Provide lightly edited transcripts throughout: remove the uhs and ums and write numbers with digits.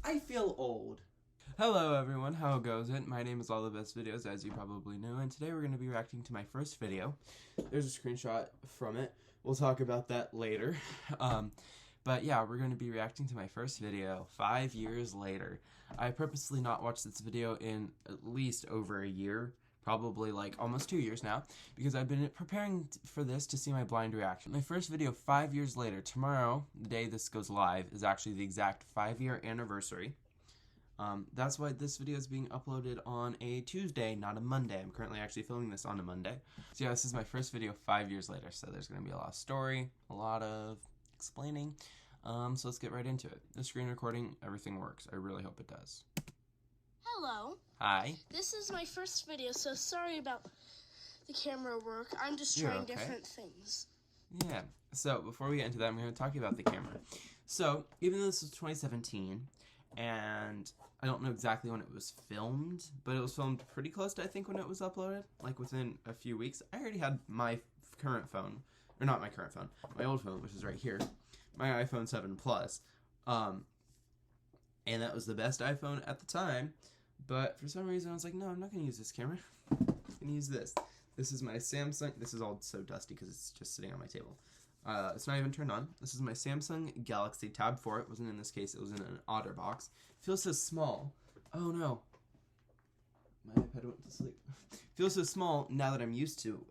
I feel old. Hello everyone, how goes it? My name is AllTheBestVideos, as you probably know, and today we're going to be reacting to my first video. There's a screenshot from it. We'll talk about that later. But yeah, we're going to be reacting to my first video 5 years later. I purposely not watched this video in at least over a year, probably like almost 2 years now, because I've been preparing for this to see my blind reaction. My first video 5 years later, tomorrow, the day this goes live, is actually the exact 5-year anniversary. That's why this video is being uploaded on a Tuesday, not a Monday. I'm currently actually filming this on a Monday. So yeah, this is my first video 5 years later, so there's going to be a lot of story, a lot of explaining. So let's get right into it. The screen recording, everything works. I really hope it does. Hello. Hi. This is my first video, so sorry about the camera work. I'm just trying different things. Yeah. So before we get into that, I'm going to talk about the camera. So even though this was 2017, and I don't know exactly when it was filmed, but it was filmed pretty close to, I think, when it was uploaded, like within a few weeks. I already had my current phone, or not my current phone, my old phone, which is right here, my iPhone 7 Plus, and that was the best iPhone at the time, but for some reason I was like, no, I'm not going to use this camera, I'm going to use this. This is my Samsung, this is all so dusty because it's just sitting on my table. It's not even turned on. This is my Samsung Galaxy Tab 4. It wasn't in this case, it was in an OtterBox. Feels so small. Oh no. My iPad went to sleep. Feels so small now that I'm used to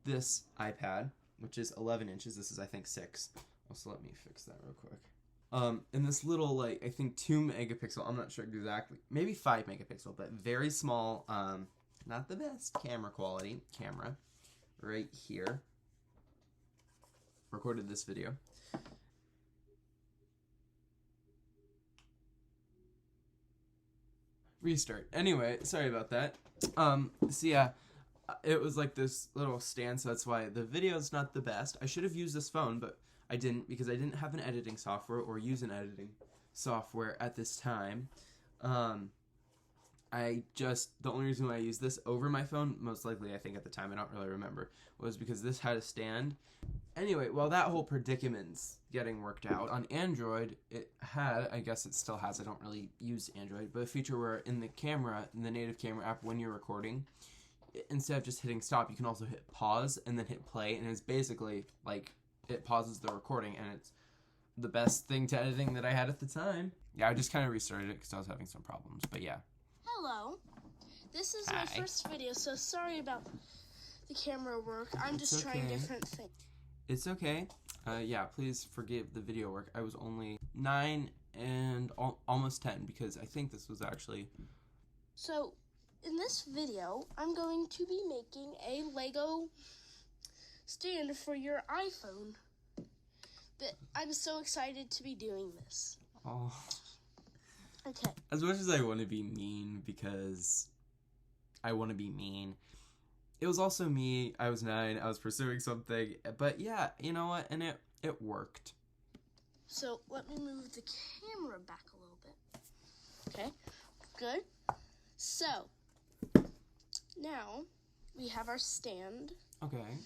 this iPad, which is 11 inches. This is, I think, 6. Also, let me fix that real quick. And this little, like, I think 2 megapixel, I'm not sure exactly, maybe 5 megapixel, but very small, not the best camera quality camera right here. Recorded this video. Restart. Anyway, sorry about that. So yeah, it was like this little stand, so that's why the video is not the best. I should have used this phone, but I didn't because I didn't have an editing software or use an editing software at this time. The only reason why I used this over my phone, most likely I think at the time, I don't really remember, was because this had a stand. Anyway, well, that whole predicament's getting worked out. On Android, it had, I guess it still has, I don't really use Android, but a feature where in the camera, in the native camera app, when you're recording, instead of just hitting stop, you can also hit pause and then hit play, and it's basically, like, it pauses the recording, and it's the best thing to editing that I had at the time. Yeah, I just kind of restarted it because I was having some problems, but yeah. Hello. This is my first video, so sorry about the camera work. I'm just trying different things. It's okay. Yeah, please forgive the video work. I was only 9 and almost 10 because I think this was actually... So, in this video, I'm going to be making a Lego stand for your iPhone. But I'm so excited to be doing this. Oh. Okay. As much as I want to be mean because I want to be mean, it was also me. I was 9. I was pursuing something. But yeah, you know what? And it worked. So let me move the camera back a little bit. Okay. Good. So now we have our stand. Okay.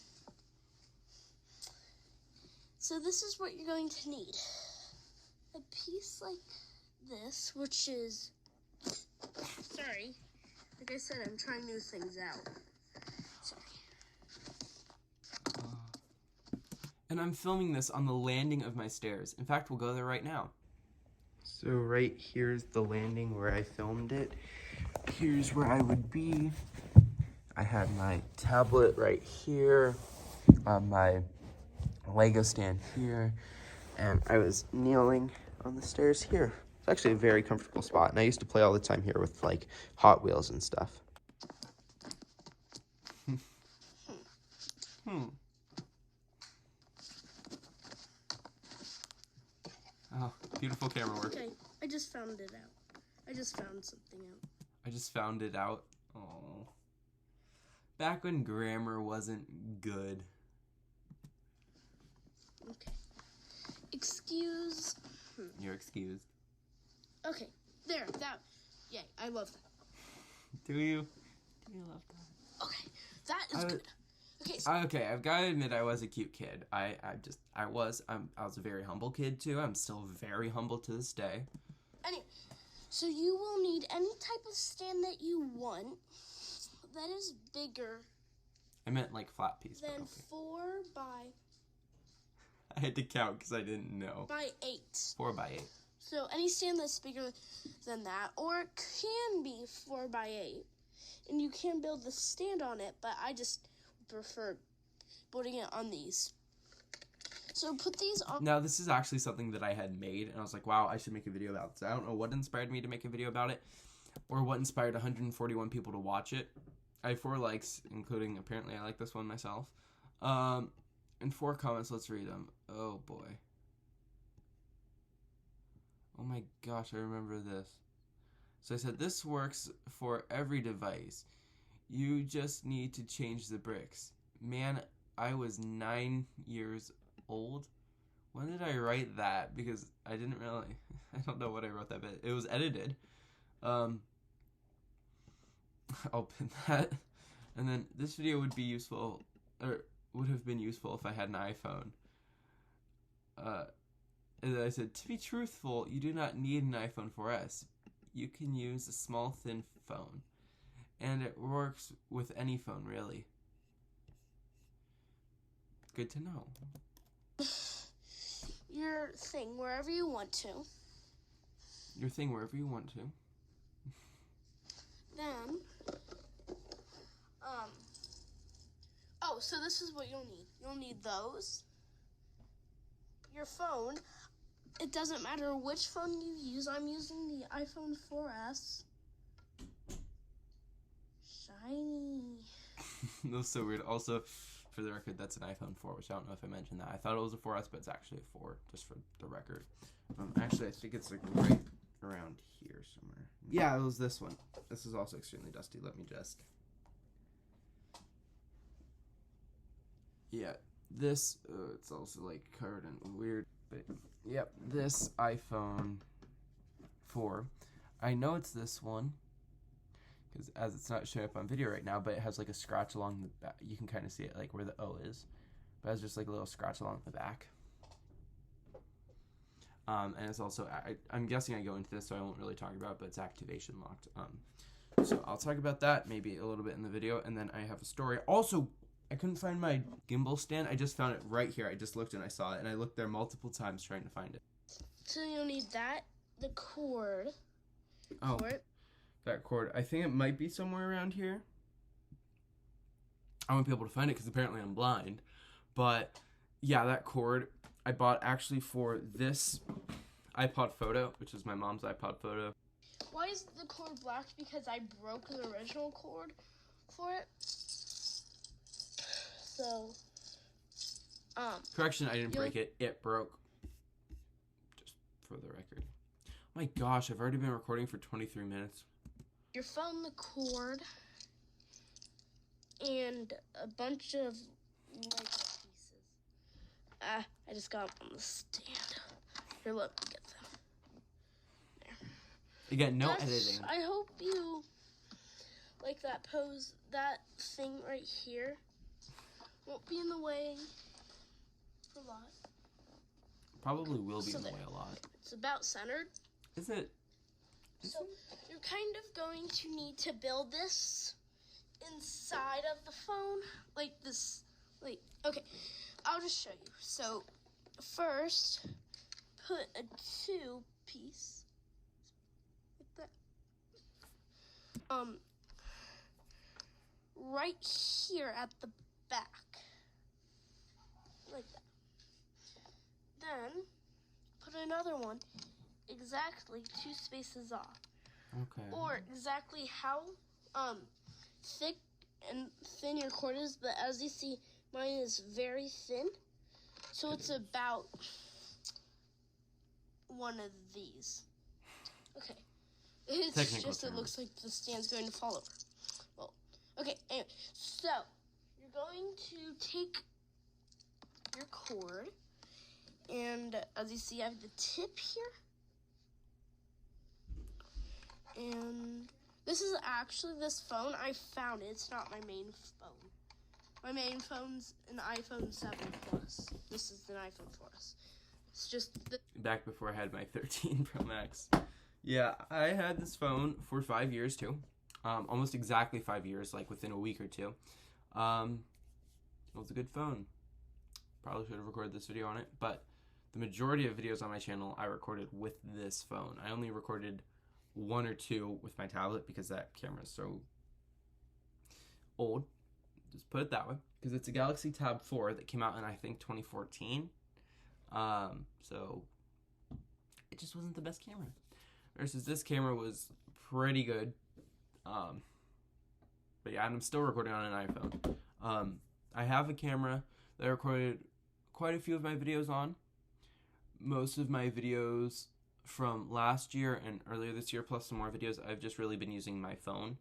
So this is what you're going to need. A piece like this, which is, sorry, like I said, I'm trying new things out. Sorry. And I'm filming this on the landing of my stairs. In fact, we'll go there right now. So right here's the landing where I filmed it. Here's where I would be. I had my tablet right here, my Lego stand here, and I was kneeling on the stairs here. It's actually a very comfortable spot, and I used to play all the time here with, like, Hot Wheels and stuff. Oh, beautiful camera work. Okay, I just found it out. I just found something out. I just found it out. Oh. Back when grammar wasn't good. Okay. Excuse. You're excused. Okay, there, that. Yay, I love that. Do you? Do you love that? Okay, that is good. Okay. So Okay, I've got to admit I was a cute kid. I was a very humble kid too. I'm still very humble to this day. anyway, so you will need any type of stand that you want that is bigger I meant like flat piece. than Okay. 4 by I had to count because I didn't know. by 8. 4 by 8. So any stand that's bigger than that, or it can be 4 by 8, and you can build the stand on it, but I just prefer building it on these. So put these on. Now this is actually something that I had made, and I was like, wow, I should make a video about this. I don't know what inspired me to make a video about it, or what inspired 141 people to watch it. I have 4 likes, including apparently I like this one myself. And 4 comments, let's read them. Oh boy. Oh my gosh, I remember this. So I said, this works for every device. You just need to change the bricks. Man, I was 9 years old. When did I write that? Because I didn't really, I don't know what I wrote that bit. It was edited. I'll pin that. And then this video would be useful, or would have been useful if I had an iPhone. And then I said, to be truthful, you do not need an iPhone 4S. You can use a small, thin phone. And it works with any phone, really. Good to know. Your thing wherever you want to. Your thing wherever you want to. Then, so this is what you'll need. You'll need those. Your phone. It doesn't matter which phone you use. I'm using the iPhone 4S. Shiny. That was so weird. Also, for the record, that's an iPhone 4, which I don't know if I mentioned that. I thought it was a 4S, but it's actually a 4, just for the record. Actually, I think it's like right around here somewhere. Yeah, it was this one. This is also extremely dusty. Let me just... Yeah, this, it's also like covered in weird... But, yep, this iPhone 4. I know it's this one, because as it's not showing up on video right now, but it has like a scratch along the back. You can kind of see it like where the O is, but it has just like a little scratch along the back. And it's also, I'm guessing I go into this, so I won't really talk about it, but it's activation locked. So I'll talk about that maybe a little bit in the video, and then I have a story. Also, I couldn't find my gimbal stand. I just found it right here. I just looked and I saw it, and I looked there multiple times trying to find it. So you'll need that, the cord for it. That cord. I think it might be somewhere around here. I won't be able to find it because apparently I'm blind. But yeah, that cord I bought actually for this iPod Photo, which is my mom's iPod Photo. Why is the cord black? Because I broke the original cord for it. So, Correction, I didn't break it. It broke. Just for the record. Oh my gosh, I've already been recording for 23 minutes. You found the cord and a bunch of Lego pieces. I just got them on the stand. Here, let me get them. There. Again, no editing. I hope you like that pose. That thing right here won't be in the way a lot. Probably will be So in the there. way a lot. It's about centered. Is it? So you're kind of going to need to build this inside of the phone, like this, okay, I'll just show you. So first, put a 2-piece, like that, right here at the back, like that. Then, put another one exactly 2 spaces off. Okay. Or exactly how thick and thin your cord is, but as you see, mine is very thin. So it's about one of these. Okay. It's Technical just, it looks like the stand's going to fall over. Well, okay, anyway. So, you're going to take your cord, and as you see, I have the tip here. And this is actually this phone. I found it. It's not my main phone. My main phone's an iPhone 7 Plus. This is an iPhone Plus. It's just back before I had my 13 Pro Max. Yeah, I had this phone for 5 years too. Almost exactly 5 years, like within a week or two. It was a good phone. Probably should have recorded this video on it, but the majority of videos on my channel I recorded with this phone. I only recorded 1 or 2 with my tablet because that camera is so old. Just put it that way. Because it's a Galaxy Tab 4 that came out in, I think, 2014. So it just wasn't the best camera. Versus this camera was pretty good. But yeah, and I'm still recording on an iPhone. I have a camera that I recorded quite a few of my videos on. Most of my videos from last year and earlier this year, plus some more videos, I've just really been using my phone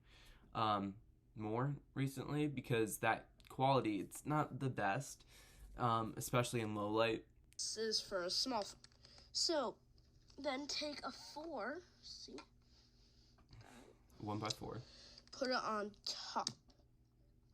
more recently because that quality, it's not the best, especially in low light. This is for a small phone. So then take a 4, see? 1x4. Put it on top,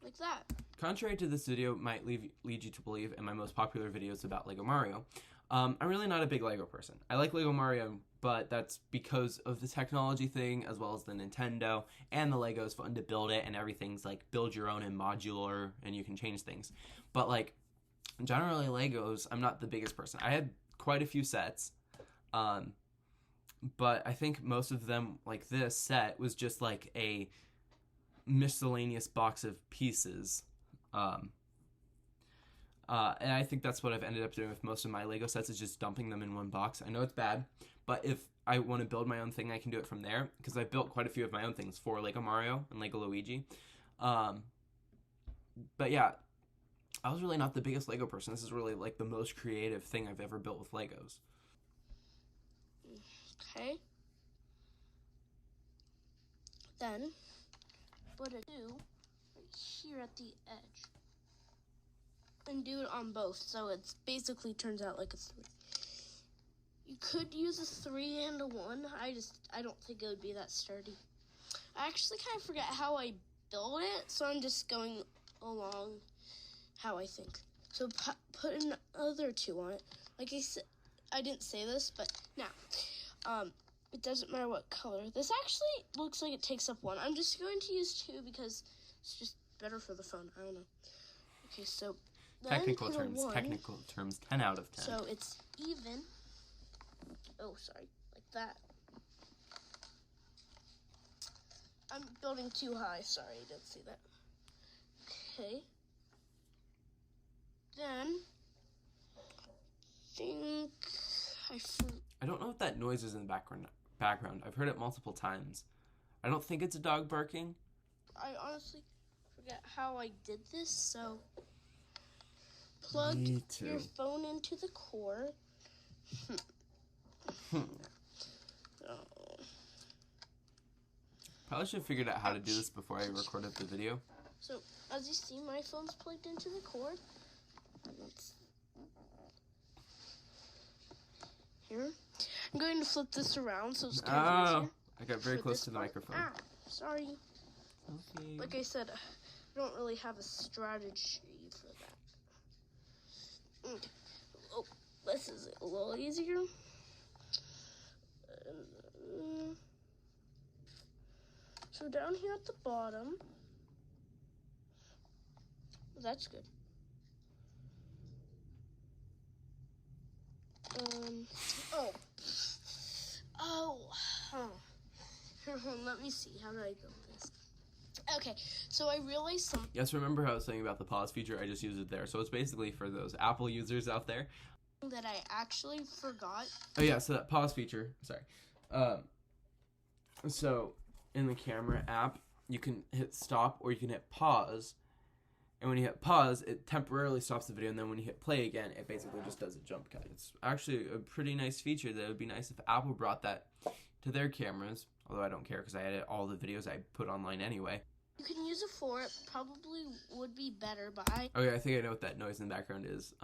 like that. Contrary to this video might lead you to believe in my most popular videos about Lego Mario, I'm really not a big Lego person. I like Lego Mario, but that's because of the technology thing, as well as the Nintendo, and the Lego is fun to build it, and everything's like build your own and modular, and you can change things. But like, generally Legos, I'm not the biggest person. I had quite a few sets, but I think most of them, like this set, was just like a miscellaneous box of pieces. And I think that's what I've ended up doing with most of my Lego sets, is just dumping them in one box. I know it's bad, but if I want to build my own thing, I can do it from there, because I built quite a few of my own things for Lego Mario and Lego Luigi. But yeah, I was really not the biggest Lego person. This is really like the most creative thing I've ever built with Legos. Okay. Then put a 2 right here at the edge. And do it on both, so it basically turns out like a 3. You could use a 3 and a 1. I don't think it would be that sturdy. I actually kind of forget how I built it, so I'm just going along how I think. So put another 2 on it. Like I said, I didn't say this, but now, it doesn't matter what color. This actually looks like it takes up 1. I'm just going to use 2 because it's just better for the phone. I don't know. Okay, so technical terms, 10 out of 10. So it's even. Oh, sorry, like that. I'm building too high. Sorry, I didn't see that. Okay. Then I don't know what that noise is in the background. I've heard it multiple times. I don't think it's a dog barking. I honestly forget how I did this, so plug your phone into the cord. Probably should have figured out how to do this before I recorded the video. So, as you see, my phone's plugged into the cord. Here. I'm going to flip this around so it's kind of easier. I got very close to the microphone. Sorry. Okay. Like I said, I don't really have a strategy for that. Okay. Oh, this is a little easier. So down here at the bottom, that's good. Let me see. How do I go with this? Okay, so I realized something. Yes, remember how I was saying about the pause feature? I just used it there. So it's basically for those Apple users out there. That I actually forgot. Oh yeah, so that pause feature. Sorry. So in the camera app, you can hit stop or you can hit pause. And when you hit pause, it temporarily stops the video, and then when you hit play again, it basically just does a jump cut. It's actually a pretty nice feature that it would be nice if Apple brought that to their cameras, although I don't care because I edit all the videos I put online anyway. You can use a 4, it probably would be better, but Okay, I think I know what that noise in the background is.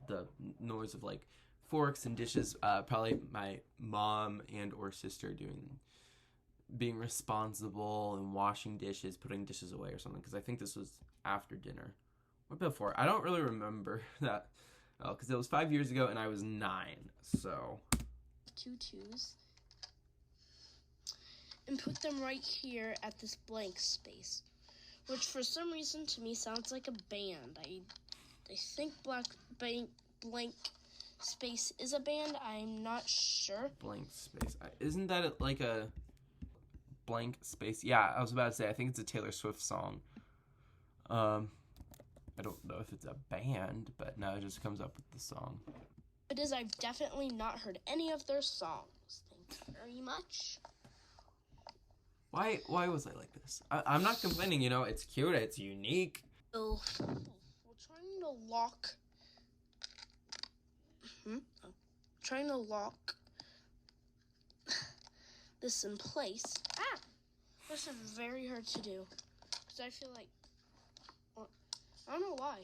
The noise of like forks and dishes, probably my mom and or sister being responsible and washing dishes, putting dishes away or something, because I think this was after dinner What before? I don't really remember that. Oh, because it was 5 years ago and I was 9. So. 2 2s. And put them right here at this blank space. Which for some reason to me sounds like a band. I think blank space is a band. I'm not sure. Blank space. Isn't that like a blank space? Yeah, I was about to say, I think it's a Taylor Swift song. I don't know if it's a band, but no, it just comes up with the song. It is. I've definitely not heard any of their songs. Thank you very much. Why was I like this? I'm not complaining, you know, it's cute, it's unique. So, we're trying to lock... trying to lock this in place. This is very hard to do. Because I feel like... I don't know why.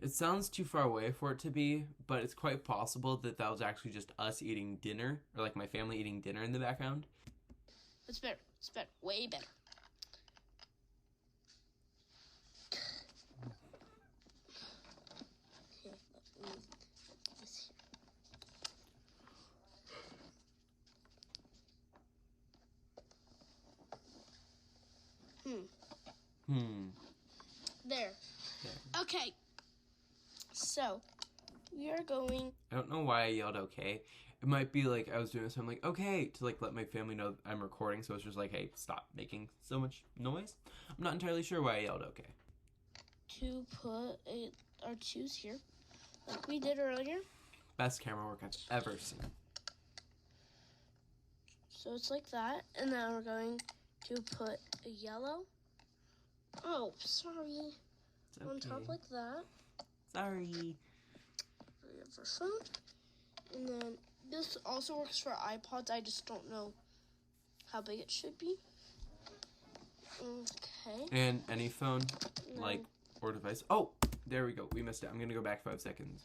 It sounds too far away for it to be, but it's quite possible that was actually just us eating dinner, or like my family eating dinner in the background. It's better. It's better. Way better. Okay, let me put this here. There. Okay. So, we are going... I don't know why I yelled okay. It might be like I was doing this, I'm like, okay, to like let my family know I'm recording, so it's just like, hey, stop making so much noise. I'm not entirely sure why I yelled okay. To put our twos here, like we did earlier. Best camera work I've ever seen. So it's like that, and then we're going to put a yellow. Oh, sorry. Okay. On top like that. Sorry. Phone. And then this also works for iPods. I just don't know how big it should be. Okay. And any phone, like, or device. Oh, there we go. We missed it. I'm going to go back 5 seconds.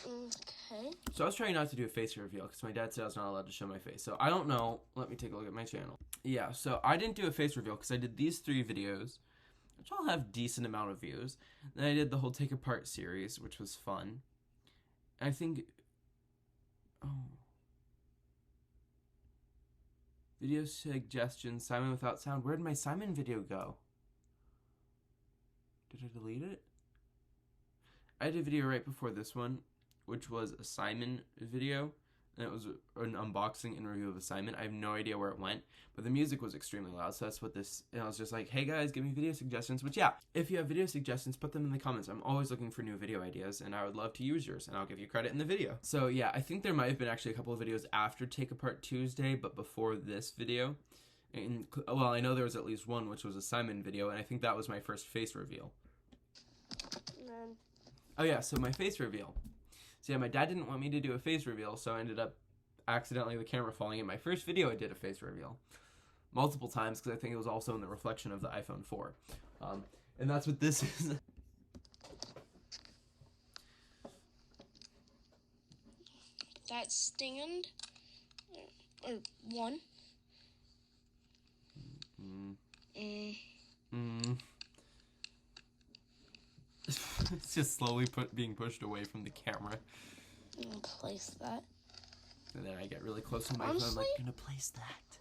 Okay. So I was trying not to do a face reveal because my dad said I was not allowed to show my face. So I don't know. Let me take a look at my channel. Yeah, so I didn't do a face reveal because I did these 3 videos, which all have decent amount of views. Then I did the whole Take Apart series, which was fun. I think... Oh. Video suggestions, Simon without sound. Where did my Simon video go? Did I delete it? I did a video right before this one, which was a Simon video. And it was an unboxing and review of a Simon. I have no idea where it went, but the music was extremely loud, so that's what this, and I was just like, hey guys, give me video suggestions, which yeah, if you have video suggestions, put them in the comments. I'm always looking for new video ideas, and I would love to use yours, and I'll give you credit in the video. So yeah, I think there might have been actually a couple of videos after Take Apart Tuesday, but before this video. And, well, I know there was at least one, which was a Simon video, and I think that was my first face reveal. Oh yeah, so my face reveal. So yeah, my dad didn't want me to do a face reveal, so I ended up accidentally the camera falling in my first video. I did a face reveal multiple times because I think it was also in the reflection of the iPhone 4. And that's what this is. That stand, or one. It's just slowly being pushed away from the camera. I'm gonna place that. And then I get really close to my phone, I'm like, gonna place that.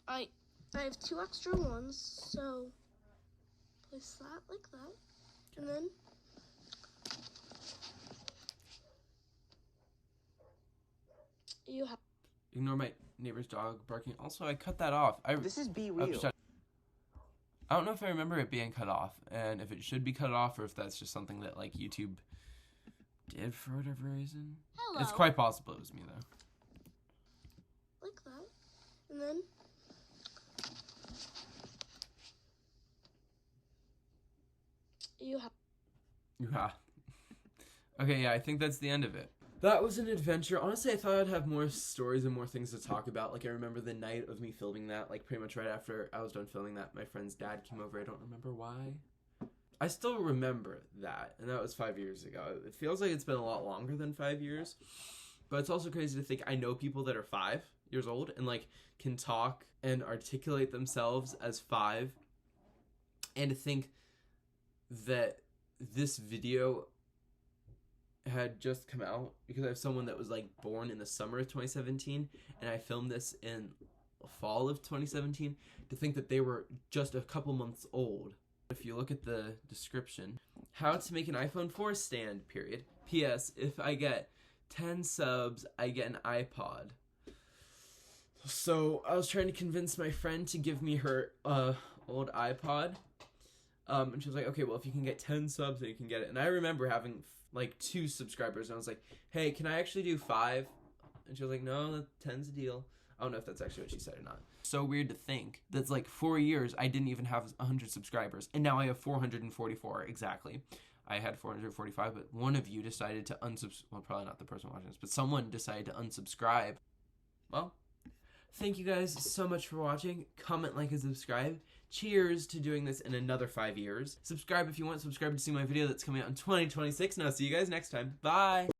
I have 2 extra ones, so place that like that, and then you have. Ignore my neighbor's dog barking. Also, I cut that off. This is Be Real. I don't know if I remember it being cut off, and if it should be cut off, or if that's just something that like YouTube did for whatever reason. Hello. It's quite possible it was me though. Like that, and then you have. Yeah. Okay, yeah, I think that's the end of it. That was an adventure. Honestly, I thought I'd have more stories and more things to talk about. Like, I remember the night of me filming that, like, pretty much right after I was done filming that, my friend's dad came over. I don't remember why. I still remember that, and that was 5 years ago. It feels like it's been a lot longer than 5 years, but it's also crazy to think I know people that are 5, years old and like can talk and articulate themselves as 5. And to think that this video had just come out because I have someone that was like born in the summer of 2017 and I filmed this in fall of 2017, to think that they were just a couple months old. If you look at the description, how to make an iPhone 4 stand, period. P.S. If I get 10 subs, I get an iPod. So I was trying to convince my friend to give me her old iPod. And she was like, okay, well, if you can get 10 subs, then you can get it. And I remember having like 2 subscribers, and I was like, hey, can I actually do 5? And she was like, no, 10's a deal. I don't know if that's actually what she said or not. So weird to think that's like 4 years I didn't even have 100 subscribers, and now I have 444 exactly. I had 445, but one of you decided to unsubscribe. Well, probably not the person watching this, but someone decided to unsubscribe. Well, thank you guys so much for watching. Comment, like, and subscribe. Cheers to doing this in another 5 years. Subscribe if you want. Subscribe to see my video that's coming out in 2026. And I'll see you guys next time. Bye!